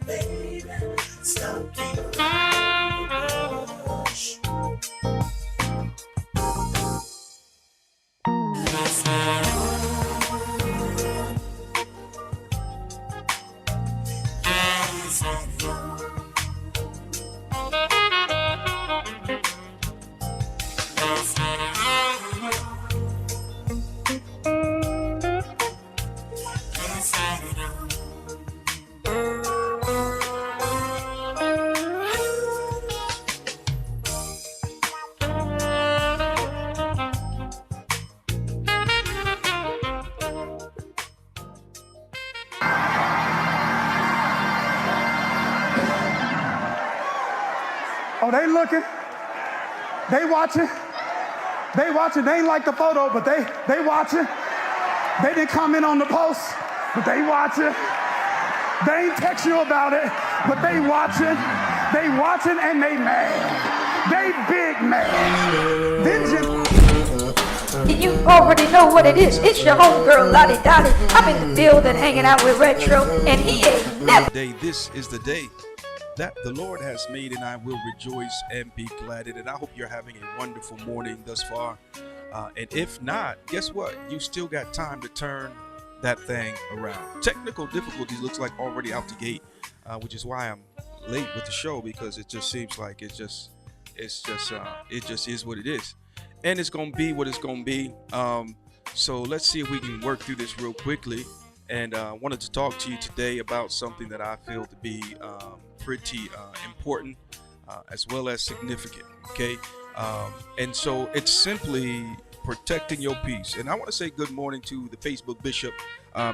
baby. Stop being rush. Oh, they looking, they watching, they ain't like the photo, but they watching. They didn't comment on the post, but they watching. They ain't text you about it, but they watching and they mad. They big mad. You already know what it is. It's your homegirl, Lottie Dottie. I'm in the building hanging out with Retro, and he ain't never. This is the day that the Lord has made, and I will rejoice and be glad in it. I hope you're having a wonderful morning thus far. And if not, guess what? You still got time to turn that thing around. Technical difficulties looks like already out the gate, which is why I'm late with the show, because it just seems like it just is what it is, and it's gonna be what it's gonna be. So let's see if we can work through this real quickly. And wanted to talk to you today about something that I feel to be pretty important as well as significant. Okay, and so it's simply protecting your peace. And I want to say good morning to the Facebook Bishop,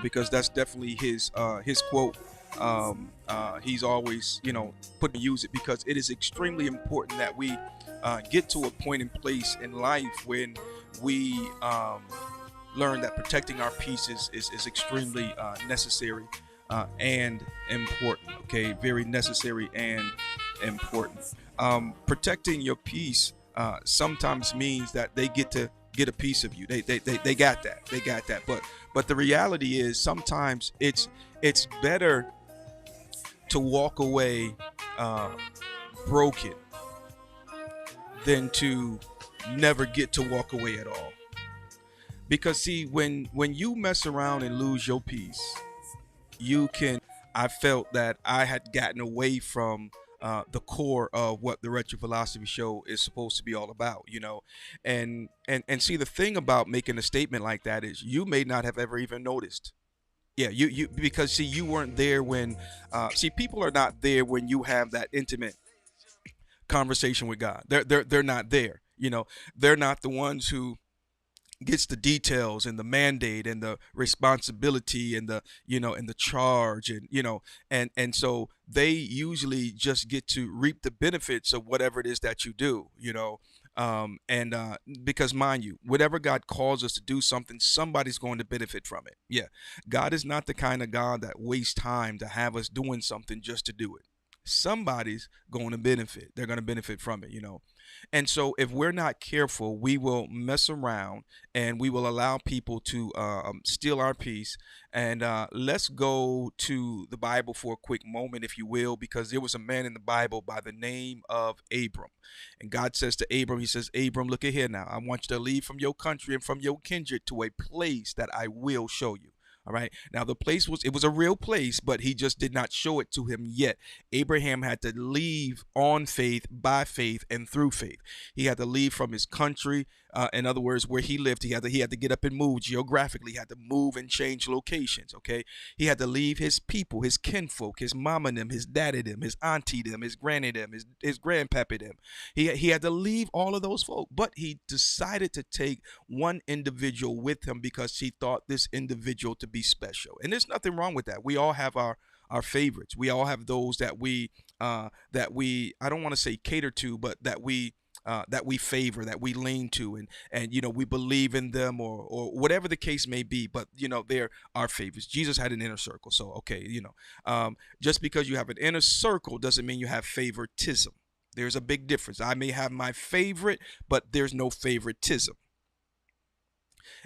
because that's definitely his quote. He's always, use it, because it is extremely important that we get to a point in place in life when we learn that protecting our peace is extremely necessary and important. Okay, very necessary and important. Protecting your peace sometimes means that they get a piece of you. They got that. But the reality is sometimes it's better to walk away broken than to never get to walk away at all. Because see, when you mess around and lose your peace, I felt that I had gotten away from the core of what the Retro Philosophy Show is supposed to be all about, and see, the thing about making a statement like that is you may not have ever even noticed. Yeah, you because see, you weren't there when people are not there when you have that intimate conversation with God. They're not there. They're not the ones who gets the details and the mandate and the responsibility and the and the charge, and so they usually just get to reap the benefits of whatever it is that you do, because mind you, whatever God calls us to do something, somebody's going to benefit from it. Yeah, God is not the kind of God that wastes time to have us doing something just to do it. Somebody's going to benefit. They're going to benefit from it, And so if we're not careful, we will mess around and we will allow people to steal our peace. And let's go to the Bible for a quick moment, if you will, because there was a man in the Bible by the name of Abram. And God says to Abram, he says, Abram, look at here now. I want you to leave from your country and from your kindred to a place that I will show you. All right. Now, the place was a real place, but he just did not show it to him yet. Abraham had to leave on faith, by faith, and through faith. He had to leave from his country. In other words, where he lived, he had to get up and move geographically. He had to move and change locations. Okay. He had to leave his people, his kinfolk, his mama them, his daddy them, his auntie them, his granny them, his grandpappy them. He had to leave all of those folk, but he decided to take one individual with him because he thought this individual to be special. And there's nothing wrong with that. We all have our favorites. We all have those that we I don't want to say cater to, but that we favor, that we lean to, and we believe in them, or whatever the case may be. But they're our favorites. Jesus had an inner circle, so okay, just because you have an inner circle doesn't mean you have favoritism. There's a big difference. I may have my favorite, but there's no favoritism.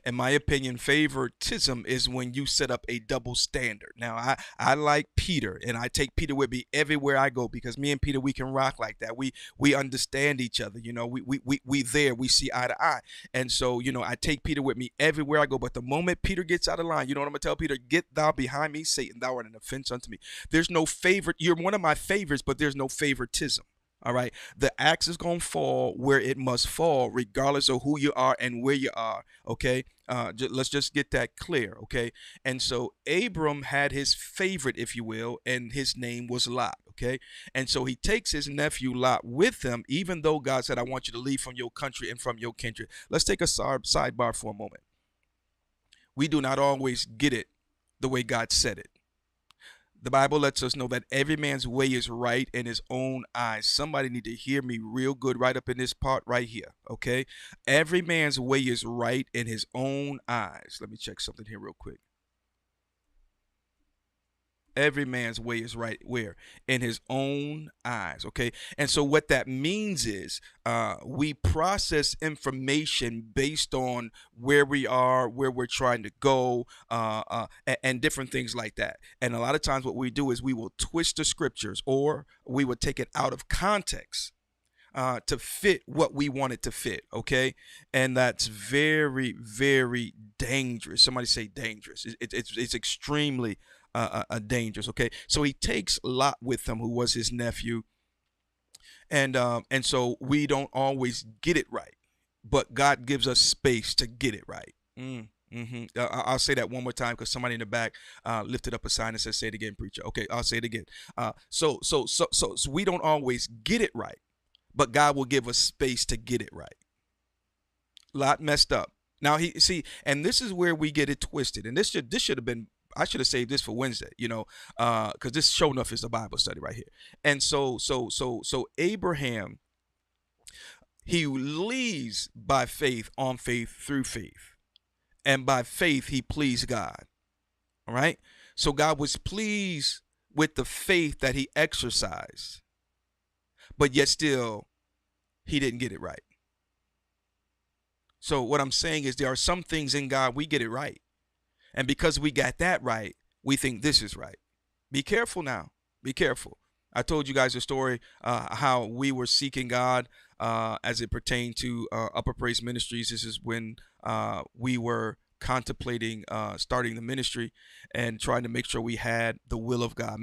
In my opinion, favoritism is when you set up a double standard. Now, I like Peter, and I take Peter with me everywhere I go because me and Peter, we can rock like that. We understand each other. You know, we there. We see eye to eye. And so, you know, I take Peter with me everywhere I go. But the moment Peter gets out of line, you know what I'm going to tell Peter? Get thou behind me, Satan. Thou art an offense unto me. There's no favorite. You're one of my favorites, but there's no favoritism. All right. The axe is going to fall where it must fall, regardless of who you are and where you are. OK, let's just get that clear. OK. And so Abram had his favorite, if you will, and his name was Lot. OK. And so he takes his nephew Lot with him, even though God said, I want you to leave from your country and from your kindred. Let's take a sidebar for a moment. We do not always get it the way God said it. The Bible lets us know that every man's way is right in his own eyes. Somebody need to hear me real good right up in this part right here, okay? Every man's way is right in his own eyes. Let me check something here real quick. Every man's way is right where? In his own eyes, okay? And so what that means is we process information based on where we are, where we're trying to go, and different things like that. And a lot of times what we do is we will twist the scriptures, or we will take it out of context to fit what we want it to fit, okay? And that's very, very dangerous. Somebody say dangerous. It's extremely dangerous. Okay, so he takes Lot with him, who was his nephew, and so we don't always get it right, but God gives us space to get it right. I'll say that one more time because somebody in the back lifted up a sign and said, "Say it again, preacher." Okay, I'll say it again. So we don't always get it right, but God will give us space to get it right. Lot messed up. Now and this is where we get it twisted. And this should have been. I should have saved this for Wednesday, you know, because this sure enough is a Bible study right here. And so Abraham, he leads by faith, on faith, through faith. And by faith, he pleased God. All right. So God was pleased with the faith that he exercised, but yet still he didn't get it right. So what I'm saying is there are some things in God we get it right. And because we got that right, we think this is right. Be careful now. Be careful. I told you guys a story how we were seeking God as it pertained to Upper Praise Ministries. This is when we were contemplating starting the ministry and trying to make sure we had the will of God.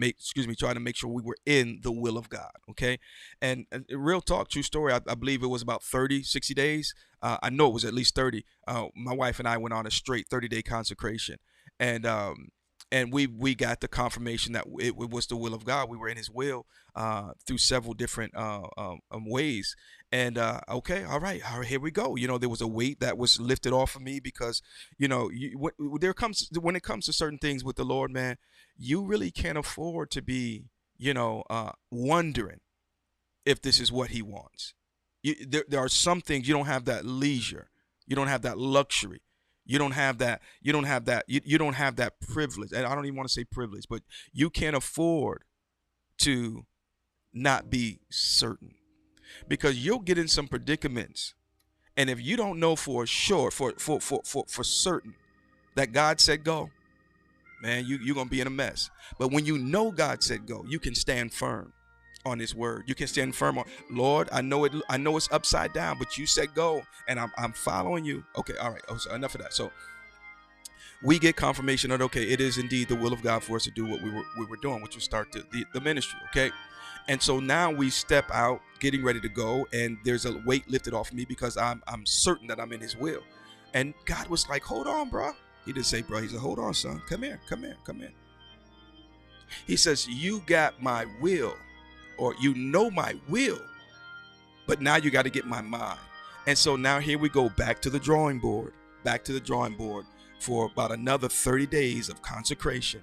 Trying to make sure we were in the will of God. Okay. And real talk, true story. I believe it was about 60 days. I know it was at least 30. My wife and I went on a straight 30-day consecration, and we got the confirmation that it was the will of God. We were in his will through several different ways. And okay, all right, here we go. You know, there was a weight that was lifted off of me because, you know, when it comes to certain things with the Lord, man, you really can't afford to be, you know, wondering if this is what he wants. There are some things you don't have that leisure. You don't have that luxury. You don't have that. You don't have that privilege. And I don't even want to say privilege, but you can't afford to not be certain, because you'll get in some predicaments. And if you don't know for sure, for certain that God said go, man, you're going to be in a mess. But when you know God said go, you can stand firm on his word. You can stand firm on, Lord, I know it's upside down, but you said go, and I'm following you. Okay, all right. Oh, so enough of that. So we get confirmation that, okay, it is indeed the will of God for us to do what we were doing, which was start the ministry. Okay. And so now we step out, getting ready to go, and there's a weight lifted off me because I'm certain that I'm in his will. And God was like, hold on, bro. He didn't say, bro. He said, hold on, son. Come here. He says, you got my will, or you know my will, but now you got to get my mind. And so now here we go back to the drawing board for about another 30 days of consecration,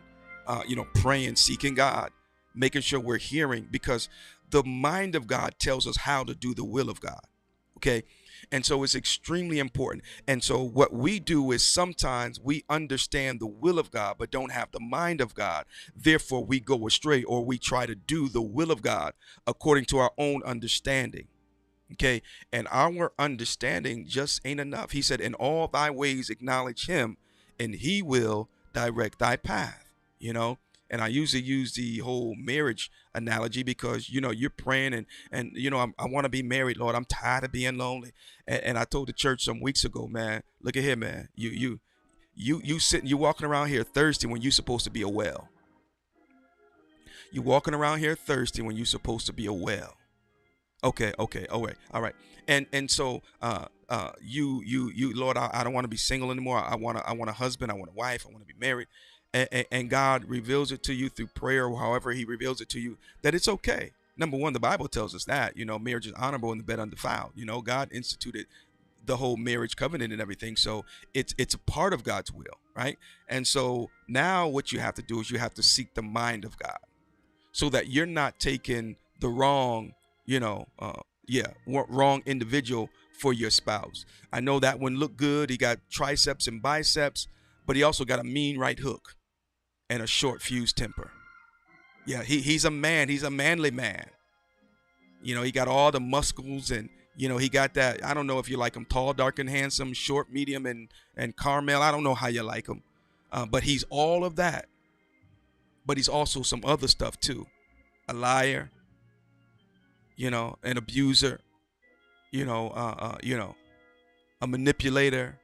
praying, seeking God, making sure we're hearing, because the mind of God tells us how to do the will of God. Okay. And so it's extremely important. And so what we do is sometimes we understand the will of God, but don't have the mind of God. Therefore, we go astray, or we try to do the will of God according to our own understanding. Okay. And our understanding just ain't enough. He said, in all thy ways acknowledge him, and he will direct thy path, you know. And I usually use the whole marriage analogy because, you know, you're praying and you know, I want to be married, Lord. I'm tired of being lonely. And I told the church some weeks ago, man, look at here, man. You sitting, you walking around here thirsty when you're supposed to be a well. You walking around here thirsty when you're supposed to be a well. Okay, all right. And so you Lord, I don't want to be single anymore. I want a husband, I want a wife, I want to be married. And God reveals it to you through prayer, or however he reveals it to you, that it's okay. Number one, the Bible tells us that, you know, marriage is honorable and the bed undefiled. You know, God instituted the whole marriage covenant and everything. So it's a part of God's will, right? And so now what you have to do is you have to seek the mind of God so that you're not taking the wrong, you know, wrong individual for your spouse. I know that one looked good. He got triceps and biceps, but he also got a mean right hook and a short fused temper. Yeah, he's a man. He's a manly man. You know, he got all the muscles, and you know, he got that. I don't know if you like him tall, dark, and handsome, short, medium, and caramel. I don't know how you like him, but he's all of that. But he's also some other stuff too. A liar, you know, an abuser, you know, a manipulator,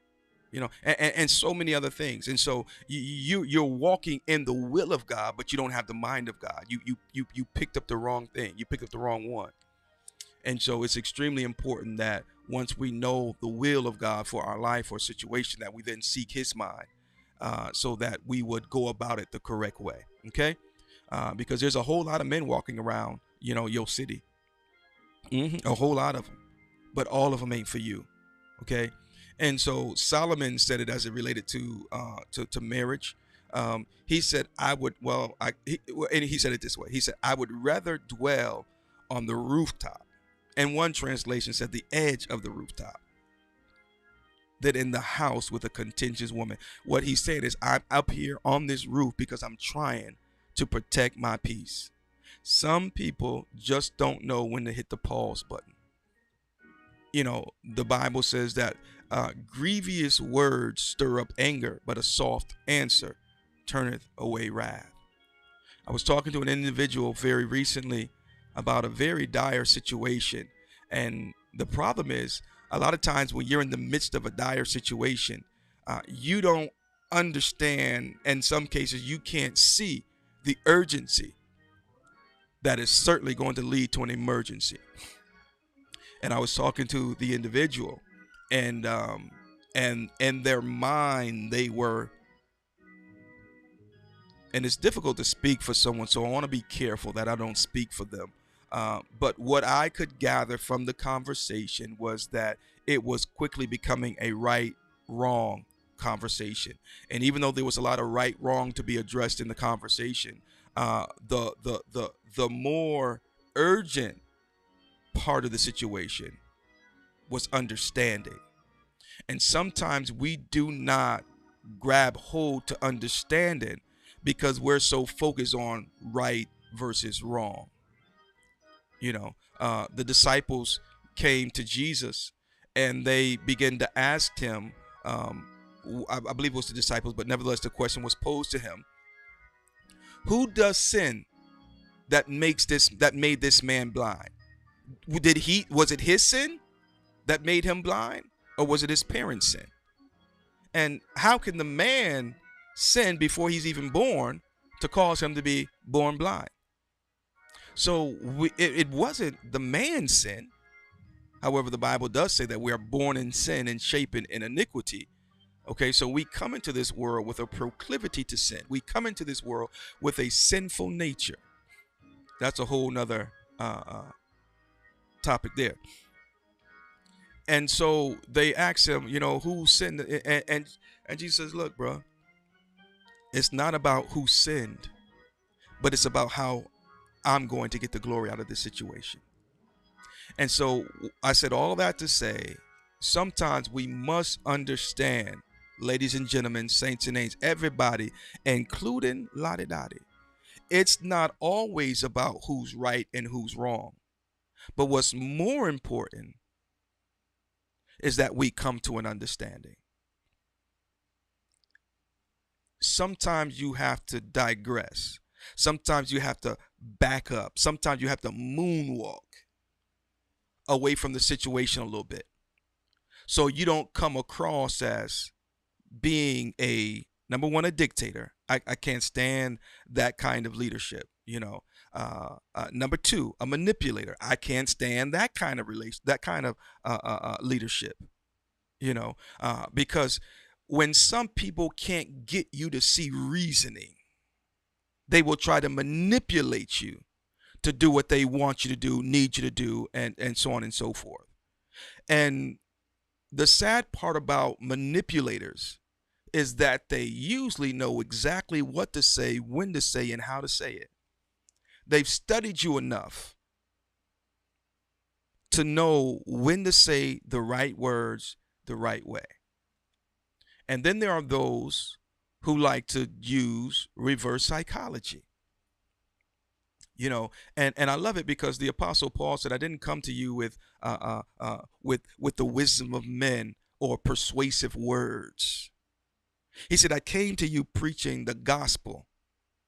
you know, and so many other things. And so you're walking in the will of God, but you don't have the mind of God. You picked up the wrong thing. You picked up the wrong one. And so it's extremely important that once we know the will of God for our life or situation, that we then seek his mind, so that we would go about it the correct way. Okay. Because there's a whole lot of men walking around, you know, your city, a whole lot of them, but all of them ain't for you. Okay. And so Solomon said it as it related to marriage. He said, he said it this way. He said, I would rather dwell on the rooftop. And one translation said the edge of the rooftop, than in the house with a contentious woman. What he said is, I'm up here on this roof because I'm trying to protect my peace. Some people just don't know when to hit the pause button. You know, the Bible says that grievous words stir up anger, but a soft answer turneth away wrath. I was talking to an individual very recently about a very dire situation. And the problem is, a lot of times when you're in the midst of a dire situation, you don't understand. In some cases, you can't see the urgency that is certainly going to lead to an emergency. And I was talking to the individual, and in their mind, they were, and it's difficult to speak for someone, so I want to be careful that I don't speak for them. But what I could gather from the conversation was that it was quickly becoming a right-wrong conversation. And even though there was a lot of right-wrong to be addressed in the conversation, the more urgent part of the situation was understanding. And sometimes we do not grab hold to understanding because we're so focused on right versus wrong. You know, the disciples came to Jesus and they began to ask him, I believe it was the disciples, but nevertheless the question was posed to him: who does sin that made this man blind? Was it his sin that made him blind, or was it his parents' sin? And how can the man sin before he's even born to cause him to be born blind? So it wasn't the man's sin. However, the Bible does say that we are born in sin and shapen in iniquity. Okay, so we come into this world with a proclivity to sin. We come into this world with a sinful nature. That's a whole nother topic there. And so they asked him, you know, who sinned? And Jesus says, look, bro, it's not about who sinned, but it's about how I'm going to get the glory out of this situation. And so I said all that to say, sometimes we must understand, ladies and gentlemen, saints and ain'ts, everybody, including Lottie Dottie, it's not always about who's right and who's wrong. But what's more important is that we come to an understanding. Sometimes you have to digress. Sometimes you have to back up. Sometimes you have to moonwalk away from the situation a little bit, so you don't come across as being number one, a dictator. I can't stand that kind of leadership, number two, a manipulator. I can't stand that kind of leadership, because when some people can't get you to see reasoning, they will try to manipulate you to do what they want you to do, need you to do, and so on and so forth. And the sad part about manipulators is that they usually know exactly what to say, when to say, and how to say it. They've studied you enough to know when to say the right words the right way. And then there are those who like to use reverse psychology. And I love it because the Apostle Paul said, I didn't come to you with the wisdom of men or persuasive words. He said, I came to you preaching the gospel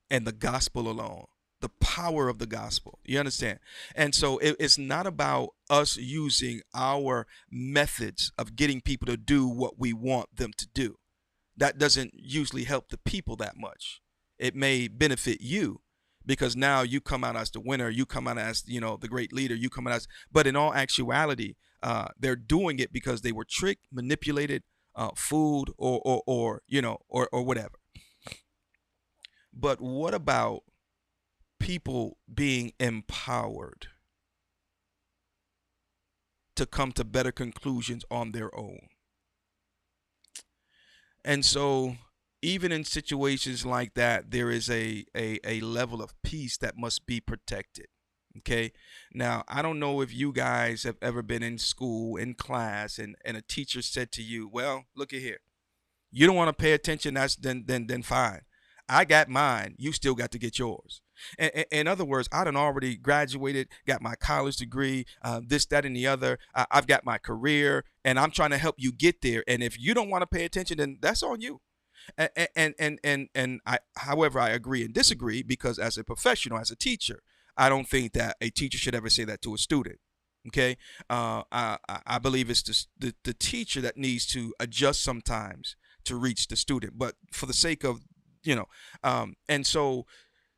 and the gospel alone, the power of the gospel. You understand? And so it's not about us using our methods of getting people to do what we want them to do. That doesn't usually help the people that much. It may benefit you because now you come out as the winner. You come out as, the great leader. You come out as, but in all actuality, they're doing it because they were tricked, manipulated, fooled, or whatever. But what about people being empowered to come to better conclusions on their own? And so even in situations like that, there is a level of peace that must be protected. Okay. Now, I don't know if you guys have ever been in school, in class, and a teacher said to you, well, look at here. You don't want to pay attention. Then fine. I got mine. You still got to get yours. In other words, I done already graduated, got my college degree, this, that, and the other. I've got my career, and I'm trying to help you get there. And if you don't want to pay attention, then that's on you. However, I agree and disagree, because as a professional, as a teacher, I don't think that a teacher should ever say that to a student. Okay. I believe it's the teacher that needs to adjust sometimes to reach the student, but for the sake of, and so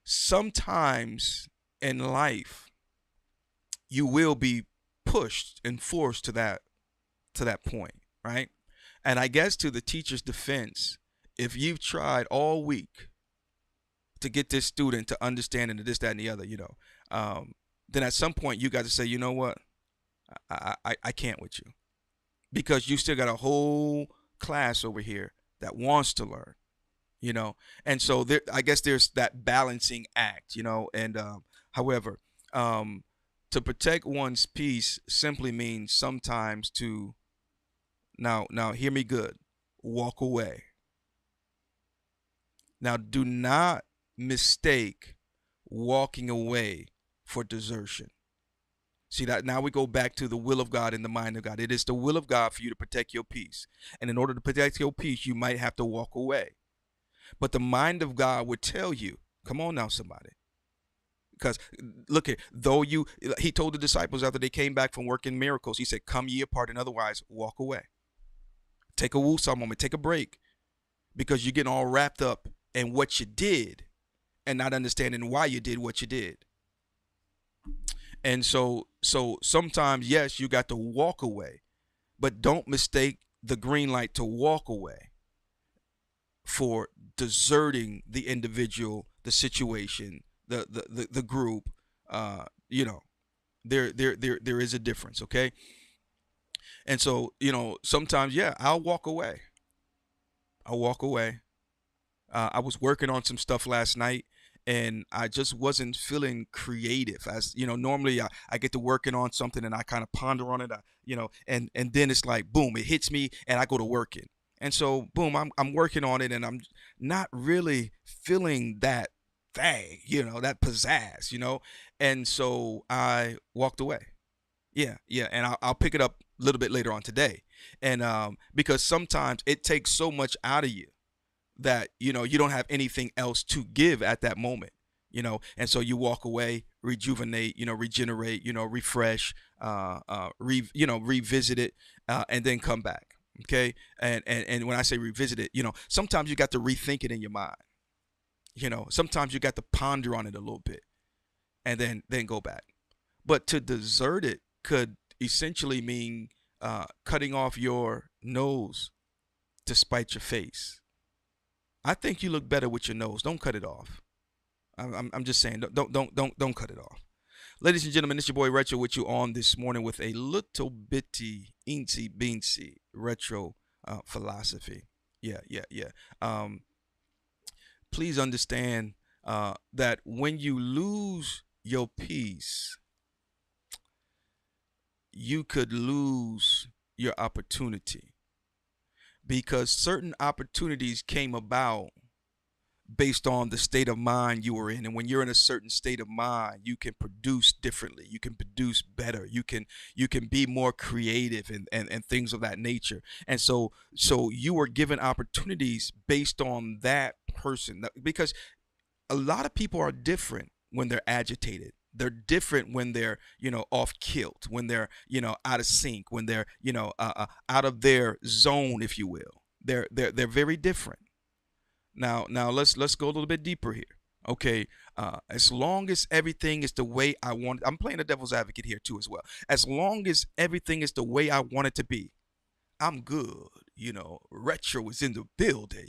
sometimes in life, you will be pushed and forced to that point. Right. And I guess to the teacher's defense, if you've tried all week to get this student to understand and this, that, and the other, then at some point you got to say, you know what, I can't with you, because you still got a whole class over here that wants to learn, and so there, I guess there's that balancing act, and however, to protect one's peace simply means sometimes to now hear me good, walk away. Now, do not mistake walking away for desertion. See that now we go back to the will of God and the mind of God. It is the will of God for you to protect your peace. And in order to protect your peace, you might have to walk away. But the mind of God would tell you, come on now, somebody. Because look at, he told the disciples after they came back from working miracles, he said, come ye apart, and otherwise walk away. Take a woosah moment, take a break, because you're getting all wrapped up in what you did and not understanding why you did what you did. And so sometimes, yes, you got to walk away, but don't mistake the green light to walk away for deserting the individual, the situation, the group. There is a difference. Okay. And so, sometimes, yeah, I'll walk away. I was working on some stuff last night, and I just wasn't feeling creative. As normally I get to working on something and I kind of ponder on it, and then it's like, boom, it hits me and I go to working. And so, boom, I'm working on it and I'm not really feeling that thing, that pizzazz, and so I walked away. Yeah. And I'll pick it up little bit later on today. And because sometimes it takes so much out of you that, you don't have anything else to give at that moment, and so you walk away, rejuvenate, regenerate, refresh, revisit it, and then come back. Okay. And when I say revisit it, sometimes you got to rethink it in your mind. Sometimes you got to ponder on it a little bit and then go back. But to desert it could essentially mean cutting off your nose to spite your face. I think you look better with your nose. Don't cut it off. I'm just saying, don't cut it off. Ladies and gentlemen, it's your boy Retro with you on this morning with a little bitty, eensy beensy retro philosophy. Yeah. Please understand that when you lose your peace, you could lose your opportunity, because certain opportunities came about based on the state of mind you were in. And when you're in a certain state of mind, you can produce differently, you can produce better, you can be more creative and things of that nature. And so you were given opportunities based on that person, because a lot of people are different when they're agitated. They're different when they're, off kilt, when they're, out of sync, when they're, out of their zone, if you will. They're very different. Now let's go a little bit deeper here. Okay. As long as everything is the way I want, I'm playing the devil's advocate here too as well. As long as everything is the way I want it to be, I'm good. Retro is in the building.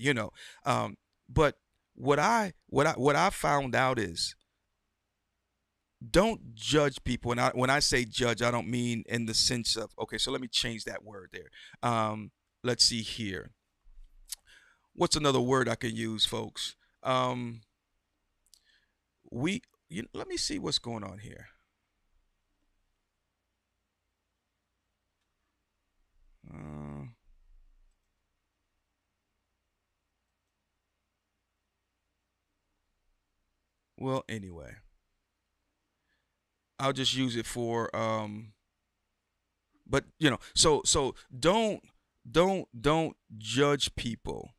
But what I found out is, don't judge people. And when I say judge, I don't mean in the sense of, okay, so let me change that word there. Let's see here. What's another word I can use, folks? Let me see what's going on here. Well, anyway, I'll just use it for but so don't judge people